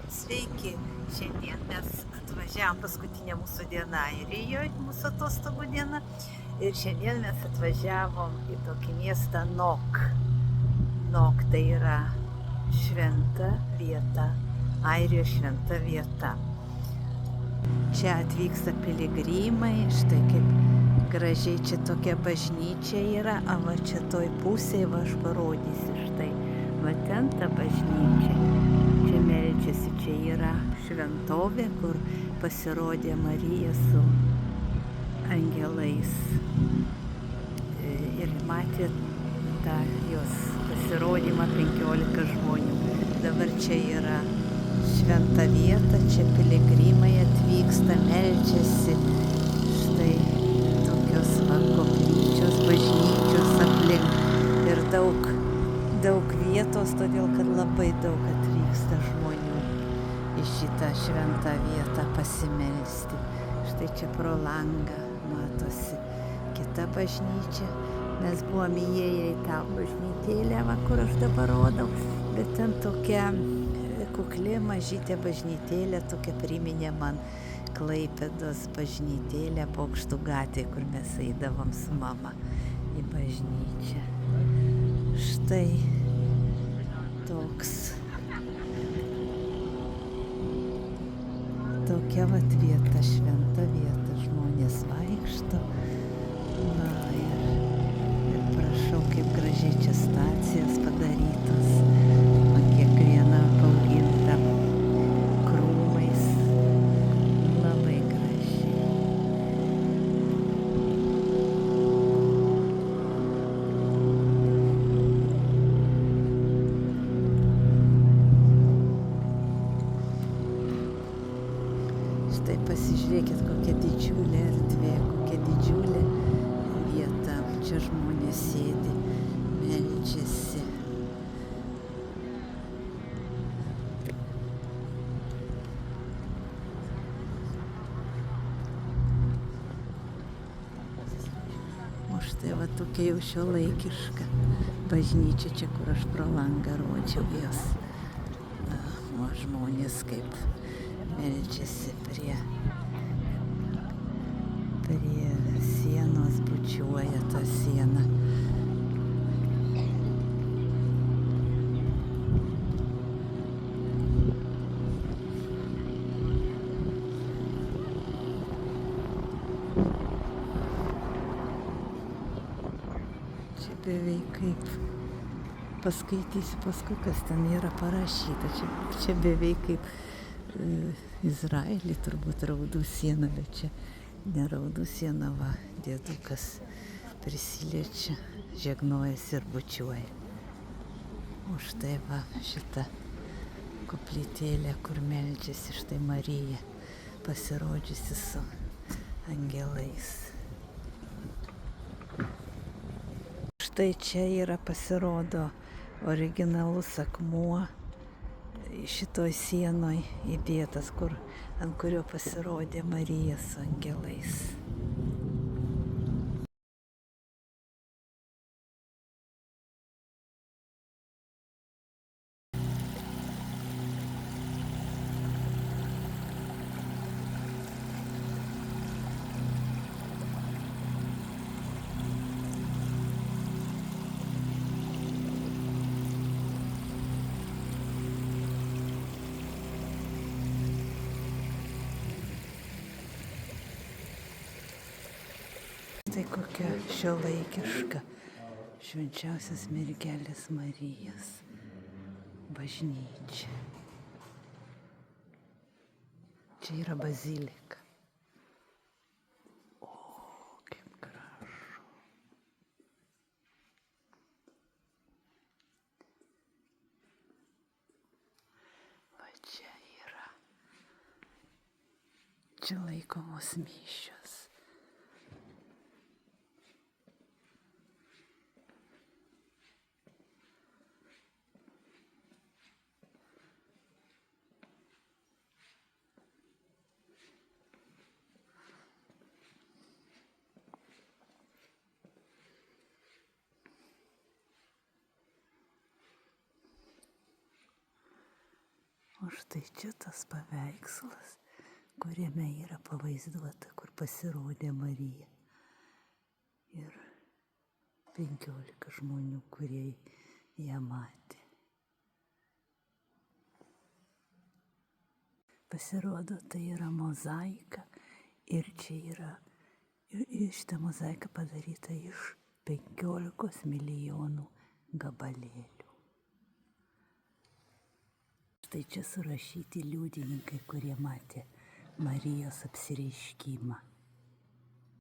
Sveiki, šiandien mes atvažiavom paskutinė mūsų diena Airijoje, mūsų atostogų diena. Ir šiandien mes atvažiavom į tokį miestą Nok. Nok tai yra šventa vieta, Airijos šventa vieta. Čia atvyksta piligrimai, štai kaip gražiai čia tokia bažnyčia yra, o va čia toj pusėje va aš parodysiu, štai, va ten ta bažnyčia. Čia meldžiasi, čia yra šventovė, kur pasirodė Marija su angelais. Ir matė tą jos pasirodymą 15 žmonių. Dabar čia yra šventa vieta, čia piligrimai atvyksta, meldžiasi. Štai tokios va koplyčios, bažnyčios aplink ir daug vietos, todėl kad labai daug atvyksta žmonių į šitą šventą vietą pasimelsti. Štai čia pro langą matosi kita bažnyčia. Mes buvom įėję į tą bažnytėlę, va, kur aš dabar rodau, bet ten tokia kukli mažytė bažnytėlė, tokia priminė man Klaipėdos bažnytėlę Bokštų gatvėje, kur mes eidavom su mama į bažnyčią. Štai tokia vat vieta, šventa vieta, žmonės vaikšto. Na ir prašau, kaip gražiai čia stacijos padarytos, man kiekviena apauginta krūmais, labai gražiai. Štai pasižiūrėkit, kokia didžiulė erdvė, kokia didžiulė vieta. Čia žmonės sėdi, meldžiasi. O štai va tokia jau šiuolaikiška bažnyčia, čia kur aš pro langą rodžiau jos. O žmonės kaip meldžiasi prie sienos, bučiuoja tą sieną. Čia beveik kaip, paskaitysiu paskui, kas ten yra parašyta. Čia beveik kaip Izraelį, turbūt raudų siena, bet čia ne raudų siena, va, dėdukas prisiliečia, žegnojasi ir bučiuoja. O štai va šita koplytėlė, kur meldžiasi, štai Marija pasirodžiusi su angelais. Štai čia yra, pasirodo, originalus akmuo šitoj sienoj įdėtas, ant kurio pasirodė Marija su angelais. Tai kokia šiuolaikiška švenčiausios mergelės Marijos bažnyčia. Čia yra bazilika. O, kaip gražu. Va čia yra. Čia laikomos mišios. O štai čia tas paveikslas, kuriame yra pavaizduota, kur pasirodė Marija. Ir 15 žmonių, kurie ją matė. Pasirodo, tai yra mozaika ir čia yra, šitą mozaiką padaryta iš 15 milijonų gabalėlių. Štai čia surašyti liudininkai, kurie matė Marijos apsireiškimą.